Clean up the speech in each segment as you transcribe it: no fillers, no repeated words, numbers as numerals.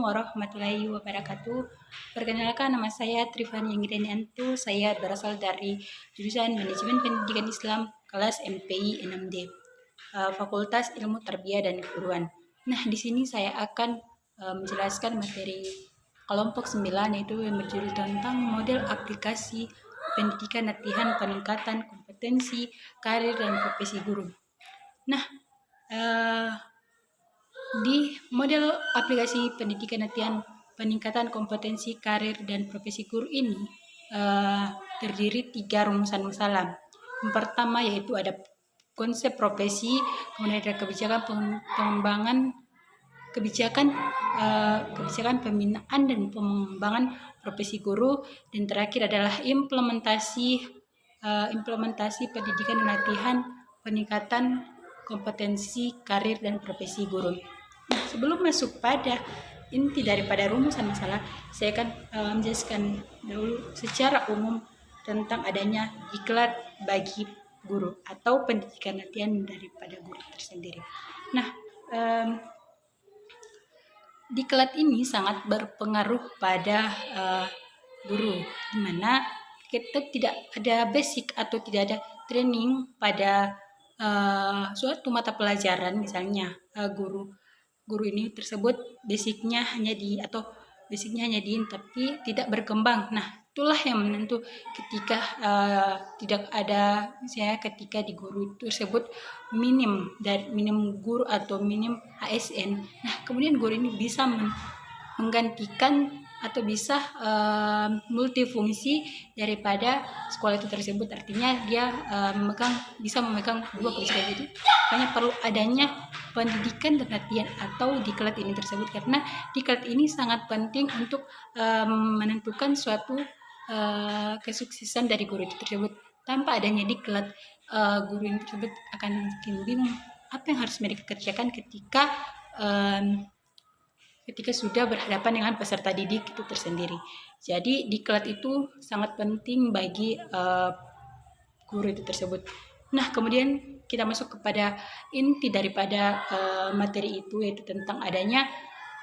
warahmatullahi wabarakatuh. Perkenalkan, nama saya Trifani Ingrediantu. Saya berasal dari jurusan Manajemen Pendidikan Islam kelas MPI 6D, Fakultas Ilmu Tarbiyah dan Keguruan. Nah, di sini saya akan menjelaskan materi kelompok 9, yaitu yang berjudul tentang model aplikasi pendidikan latihan peningkatan kompetensi karir dan profesi guru. Nah, di model aplikasi pendidikan latihan peningkatan kompetensi karir dan profesi guru ini terdiri 3 rumusan masalah. Yang pertama yaitu ada konsep profesi, kemudian ada kebijakan pengembangan kebijakan pembinaan dan pengembangan profesi guru, dan terakhir adalah implementasi pendidikan dan latihan peningkatan kompetensi karir dan profesi guru. Nah, sebelum masuk pada inti daripada rumusan masalah, saya akan menjelaskan dulu secara umum tentang adanya diklat bagi guru atau pendidikan latihan daripada guru tersendiri. Nah, diklat ini sangat berpengaruh pada guru, di mana kita tidak ada basic atau tidak ada training pada suatu mata pelajaran. Misalnya guru ini tersebut basicnya hanya di tapi tidak berkembang. Nah, itulah yang menentu ketika tidak ada, misalnya ketika di guru tersebut minim guru atau minim ASN. Nah, kemudian guru ini bisa menggantikan atau bisa multifungsi daripada sekolah itu tersebut. Artinya dia bisa memegang 2 kebijakan. Jadi hanya perlu adanya pendidikan dan latihan atau diklat ini tersebut, karena diklat ini sangat penting untuk menentukan suatu kesuksesan dari guru itu tersebut. Tanpa adanya diklat, guru ini tersebut akan makin bingung apa yang harus mereka kerjakan ketika sudah berhadapan dengan peserta didik itu tersendiri. Jadi diklat itu sangat penting bagi guru itu tersebut. Nah, kemudian kita masuk kepada inti daripada materi itu, yaitu tentang adanya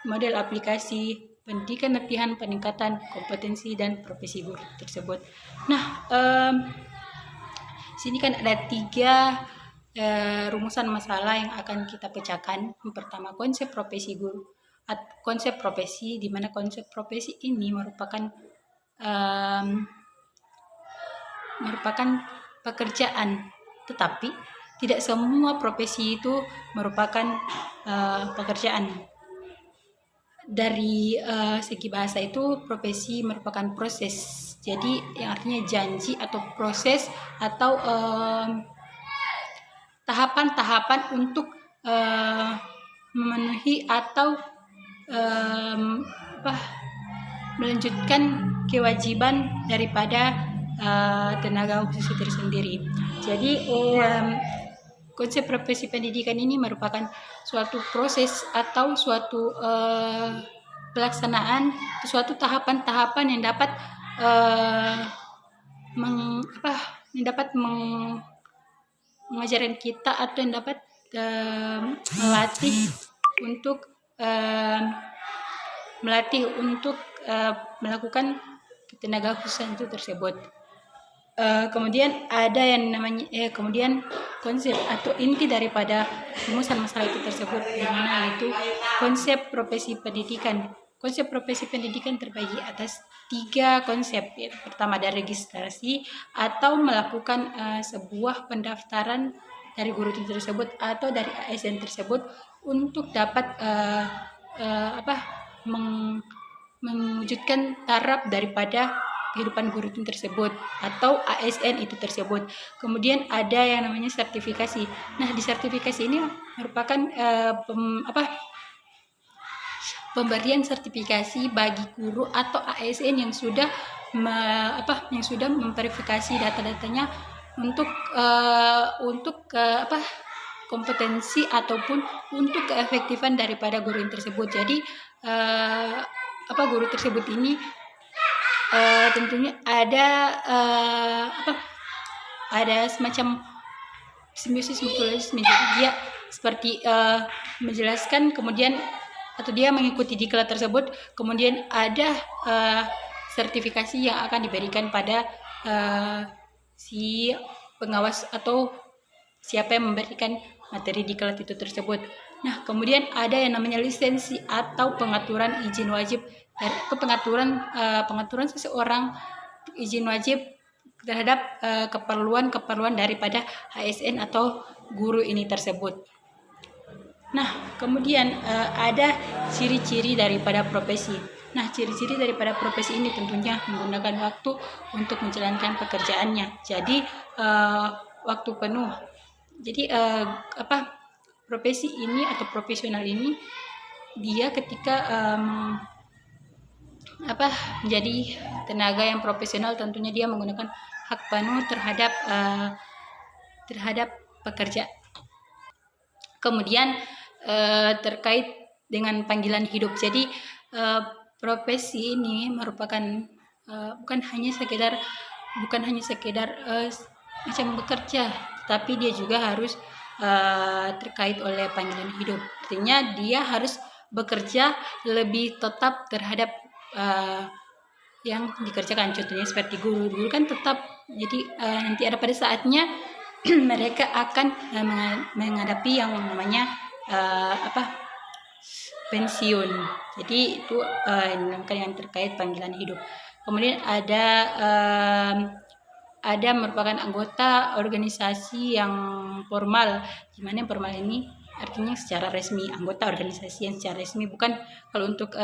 model aplikasi pendidikan latihan peningkatan kompetensi dan profesi guru tersebut. Nah, sini kan ada 3 rumusan masalah yang akan kita pecahkan. Yang pertama, konsep profesi guru. Konsep profesi, di mana konsep profesi ini merupakan pekerjaan, tetapi tidak semua profesi itu merupakan pekerjaan. Dari segi bahasa itu, profesi merupakan proses, jadi yang artinya janji atau proses atau tahapan-tahapan untuk memenuhi atau melanjutkan kewajiban daripada tenaga khusus itu sendiri. Jadi konsep profesi pendidikan ini merupakan suatu proses atau suatu pelaksanaan, suatu tahapan-tahapan yang dapat mengajarkan kita atau yang dapat melatih untuk melakukan tenaga khusus itu tersebut. Kemudian ada yang namanya kemudian konsep atau inti daripada rumusan masalah itu tersebut, di mana yaitu konsep profesi pendidikan. Konsep profesi pendidikan terbagi atas 3 konsep. Yaitu pertama, ada registrasi atau melakukan sebuah pendaftaran dari guru itu tersebut atau dari ASN tersebut untuk dapat mewujudkan taraf daripada kehidupan guru itu tersebut atau ASN itu tersebut. Kemudian ada yang namanya sertifikasi. Nah, di sertifikasi ini merupakan pemberian sertifikasi bagi guru atau ASN yang sudah memverifikasi data-datanya untuk kompetensi ataupun untuk keefektifan daripada guru tersebut. Jadi guru tersebut ini tentunya ada semacam simbiosis mutualisme. Jadi dia seperti menjelaskan, kemudian atau dia mengikuti diklat tersebut, kemudian ada sertifikasi yang akan diberikan pada si pengawas atau siapa yang memberikan materi diklat itu tersebut. Nah, kemudian ada yang namanya lisensi atau pengaturan izin wajib, pengaturan seseorang izin wajib terhadap keperluan daripada ASN atau guru ini tersebut. Nah, kemudian ada ciri-ciri daripada profesi. Nah, ciri-ciri daripada profesi ini tentunya menggunakan waktu untuk menjalankan pekerjaannya. Jadi waktu penuh. Jadi profesi ini atau profesional ini dia ketika menjadi tenaga yang profesional, tentunya dia menggunakan hak penuh terhadap pekerja. Kemudian terkait dengan panggilan hidup. Jadi profesi ini merupakan bukan hanya sekedar macam bekerja, tapi dia juga harus terkait oleh panggilan hidup. Artinya dia harus bekerja lebih tetap terhadap yang dikerjakan. Contohnya seperti guru kan tetap. Jadi nanti ada pada saatnya mereka akan menghadapi yang namanya pensiun. Jadi itu yang terkait panggilan hidup. Kemudian ada merupakan anggota organisasi yang formal. Gimana yang formal ini? Artinya secara resmi, anggota organisasi yang secara resmi. Bukan kalau untuk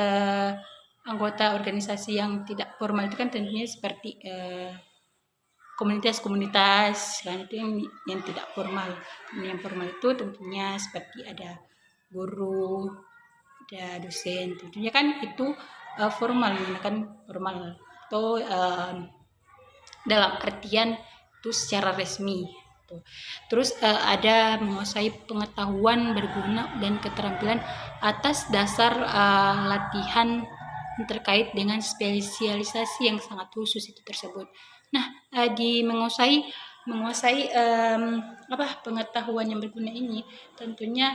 anggota organisasi yang tidak formal itu kan tentunya seperti komunitas kan, itu yang tidak formal. Yang formal itu tentunya seperti ada guru, ada dosen, tentunya kan itu formal, menggunakan formal atau dalam artian itu secara resmi. Terus ada menguasai pengetahuan berguna dan keterampilan atas dasar latihan terkait dengan spesialisasi yang sangat khusus itu tersebut. Nah, di menguasai pengetahuan yang berguna ini, tentunya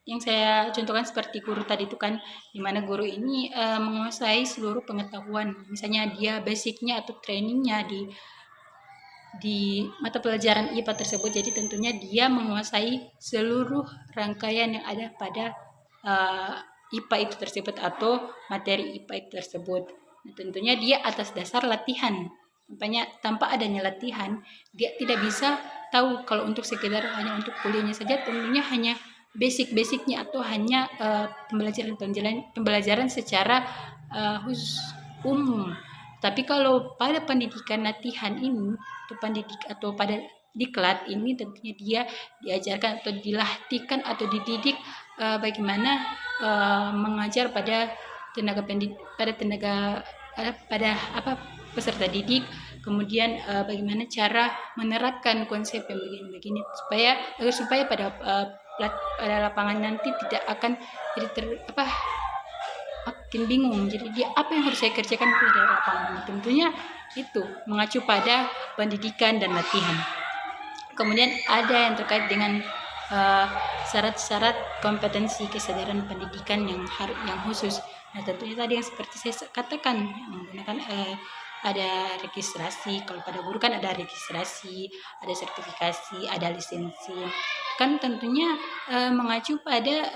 yang saya contohkan seperti guru tadi itu kan, di mana guru ini menguasai seluruh pengetahuan. Misalnya dia basicnya atau trainingnya di mata pelajaran IPA tersebut. Jadi tentunya dia menguasai seluruh rangkaian yang ada pada IPA itu tersebut atau materi IPA itu tersebut. Nah, tentunya dia atas dasar latihan. Tanpa adanya latihan, dia tidak bisa tahu. Kalau untuk sekedar hanya untuk kuliahnya saja, tentunya hanya basic-basicnya atau hanya pembelajaran secara khusus umum. Tapi kalau pada pendidikan latihan ini atau pada diklat ini, tentunya dia diajarkan atau dilatihkan atau dididik bagaimana mengajar pada peserta didik, kemudian bagaimana cara menerapkan konsep yang begini supaya pada lapangan nanti tidak akan jadi makin bingung. Jadi dia apa yang harus saya kerjakan pada lapangan? Tentunya itu mengacu pada pendidikan dan latihan. Kemudian ada yang terkait dengan syarat-syarat kompetensi kesadaran pendidikan yang khusus. Nah, tentunya tadi yang seperti saya katakan, menggunakan ada registrasi. Kalau pada guru kan ada registrasi, ada sertifikasi, ada lisensi. Kan tentunya mengacu pada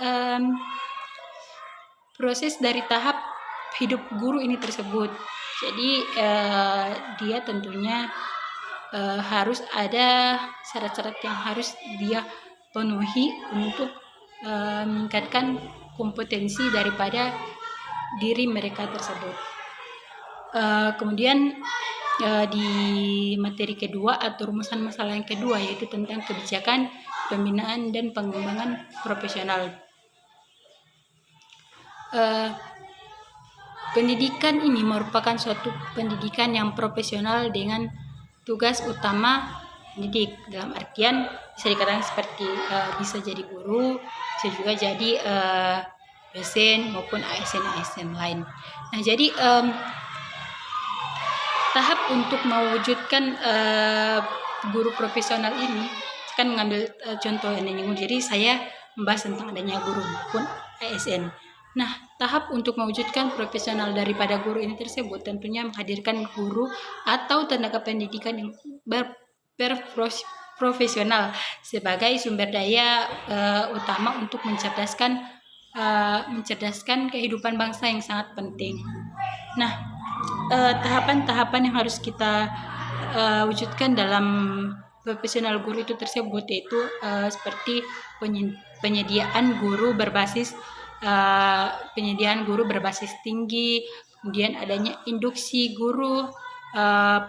proses dari tahap hidup guru ini tersebut. Jadi dia tentunya harus ada syarat-syarat yang harus dia penuhi untuk meningkatkan kompetensi daripada diri mereka tersebut. Kemudian di materi kedua atau rumusan masalah yang kedua, yaitu tentang kebijakan pembinaan dan pengembangan profesional. Pendidikan ini merupakan suatu pendidikan yang profesional dengan tugas utama mendidik. Dalam artian bisa dikatakan seperti bisa jadi guru, bisa juga jadi dosen maupun ASN lain. Nah, jadi tahap untuk mewujudkan guru profesional ini kan mengambil contoh yang nyinggung. Jadi saya membahas tentang adanya guru maupun ASN. Nah, tahap untuk mewujudkan profesional daripada guru ini tersebut tentunya menghadirkan guru atau tenaga pendidikan yang berprofesional sebagai sumber daya utama untuk mencerdaskan kehidupan bangsa yang sangat penting. Nah, tahapan-tahapan yang harus kita wujudkan dalam profesional guru itu tersebut yaitu seperti penyediaan guru berbasis tinggi, kemudian adanya induksi guru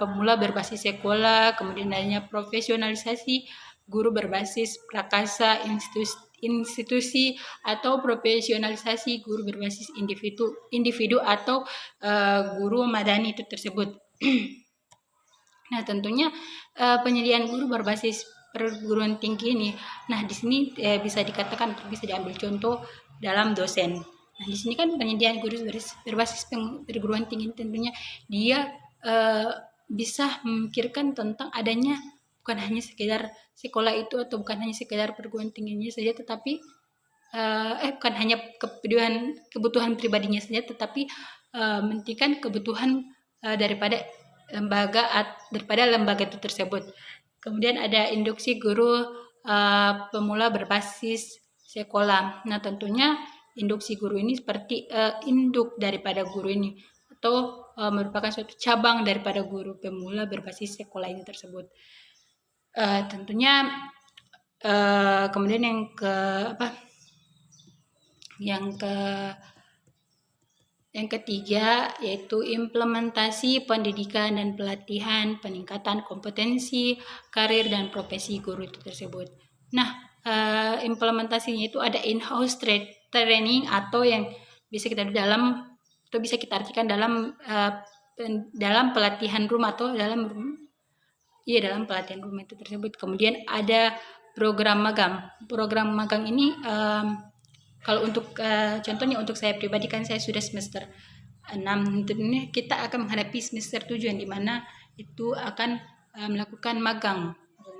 pemula berbasis sekolah, kemudian adanya profesionalisasi guru berbasis prakasa institusi atau profesionalisasi guru berbasis individu atau guru madani itu tersebut. Nah, tentunya penyediaan guru berbasis perguruan tinggi ini. Nah, di sini bisa diambil contoh dalam dosen. Nah, di sini kan penyediaan guru berbasis perguruan tinggi tentunya dia bisa memikirkan tentang adanya bukan hanya sekedar sekolah itu atau bukan hanya sekedar perguruan tingginya saja, tetapi bukan hanya kebutuhan pribadinya saja, tetapi mementingkan kebutuhan daripada lembaga itu tersebut. Kemudian ada induksi guru pemula berbasis sekolah. Nah, tentunya induksi guru ini seperti induk daripada guru ini atau merupakan suatu cabang daripada guru pemula berbasis sekolah ini tersebut. Tentunya kemudian yang ketiga yaitu implementasi pendidikan dan pelatihan, peningkatan kompetensi, karir dan profesi guru itu tersebut. Nah, implementasinya itu ada in-house training atau yang bisa kita artikan dalam pelatihan rumah atau dalam pelatihan rumah itu tersebut. Kemudian ada program magang. Program magang ini kalau untuk contohnya untuk saya pribadi kan saya sudah semester 6, ini kita akan menghadapi semester 7 yang dimana itu akan melakukan magang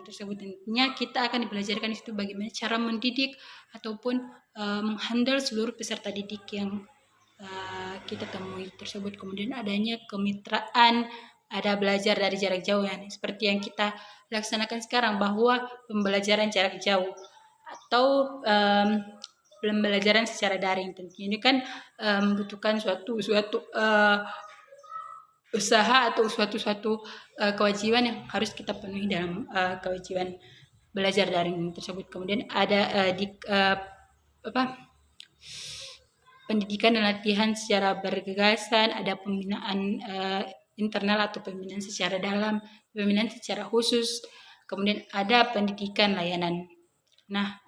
tersebut. Tentunya kita akan dibelajarkan di situ bagaimana cara mendidik ataupun menghandle seluruh peserta didik yang kita temui tersebut. Kemudian adanya kemitraan, ada belajar dari jarak jauh ya, seperti yang kita laksanakan sekarang bahwa pembelajaran jarak jauh atau pembelajaran secara daring. Tentunya ini kan membutuhkan suatu usaha atau suatu kewajiban yang harus kita penuhi dalam kewajiban belajar daring tersebut. Kemudian ada pendidikan dan latihan secara bergagasan, ada pembinaan internal atau pembinaan secara dalam, pembinaan secara khusus, kemudian ada pendidikan layanan. Nah,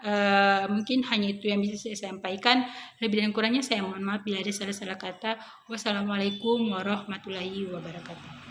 mungkin hanya itu yang bisa saya sampaikan. Lebih dan kurangnya saya mohon maaf bila ada salah-salah kata. Wassalamualaikum warahmatullahi wabarakatuh.